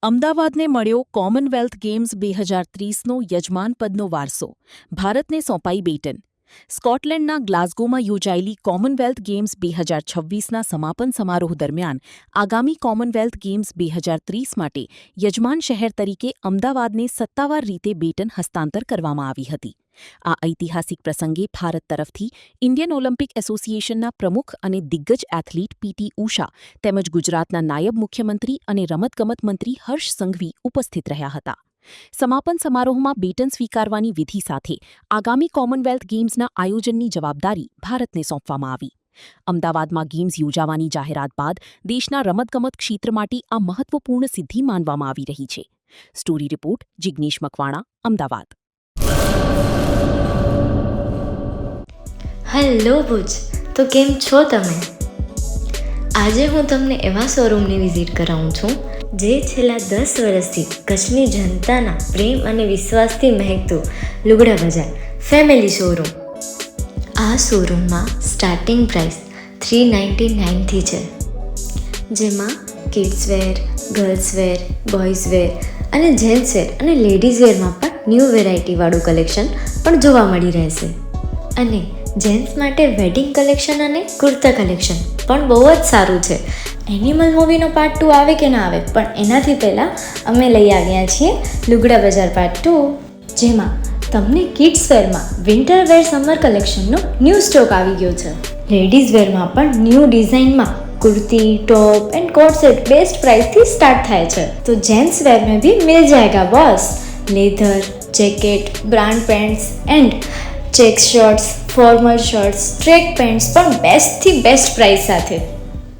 અમદાવાદને મળ્યો Commonwealth games 2030નો યજમાન પદનો વારસો. ભારતને સોંપાઈ બેટન. સ્કોટલેન્ડના ગ્લાસગોમાં યોજાયેલી કોમનવેલ્થ ગેમ્સ 2026ના સમાપન સમારોહ દરમિયાન આગામી કોમનવેલ્થ ગેમ્સ 2030 માટે યજમાન શહેર તરીકે અમદાવાદને સત્તાવાર રીતે બેટન હસ્તાંતર કરવામાં આવી હતી. આ ઐતિહાસિક પ્રસંગે ભારત તરફથી ઇન્ડિયન ઓલિમ્પિક એસોસિએશનના પ્રમુખ અને દિગ્ગજ એથ્લીટ પીટી ઉષા તેમજ ગુજરાતના નાયબ મુખ્યમંત્રી અને રમતગમત મંત્રી હર્ષ સંઘવી ઉપસ્થિત રહ્યા હતા. સમાપન સમારોહમાં બેટન સ્વીકારવાની વિધિ સાથે આગામી કોમનવેલ્થ ગેમ્સના આયોજનની જવાબદારી ભારતને સોંપવામાં આવી. અમદાવાદમાં ગેમ્સ યોજાવાની જાહેરાત બાદ દેશના રમતગમત ક્ષેત્ર માટે આ મહત્વપૂર્ણ સિદ્ધિ માનવામાં આવી રહી છે. Story report Jignesh Makwana, Ahmedabad. Hello Bhuj, તો કેમ છો તમે? આજે હું તમને એવા શોરૂમની વિઝિટ કરાવું છું જે છેલ્લા 10 વર્ષથી કચ્છની જનતાના પ્રેમ અને વિશ્વાસથી મહેકતું લુગડા બજાર ફેમિલી શોરૂમ. આ શોરૂમમાં સ્ટાર્ટિંગ પ્રાઇસ 399થી છે, જેમાં kids wear, girls wear, boys wear અને જેન્ટ્સ વેર અને લેડીઝ વેરમાં પણ ન્યૂ વેરાયટીવાળું કલેક્શન પણ જોવા મળી રહેશે. અને જેન્ટ્સ માટે વેડિંગ કલેક્શન અને કુર્તા કલેક્શન પણ બહુ જ સારું છે. એનિમલ મૂવીનો પાર્ટ 2 આવે કે ના આવે, પણ એનાથી પહેલાં અમે લઈ આવ્યા છીએ લુગડા બજાર પાર્ટ 2, જેમાં તમને કિડ્સ વેરમાં વિન્ટર વેર સમર કલેક્શનનો ન્યૂ સ્ટોક આવી ગયો છે. લેડીઝ વેરમાં પણ ન્યૂ ડિઝાઇનમાં kurti, top and coat set best price थी स्टार्ट थाय छे. तो जेंट्स वेर में भी मिल जाएगा boss. Leather, jacket, brand pants and check shirts, formal shirts, track pants પણ બેસ્ટ થી બેસ્ટ પ્રાઇસ સાથે.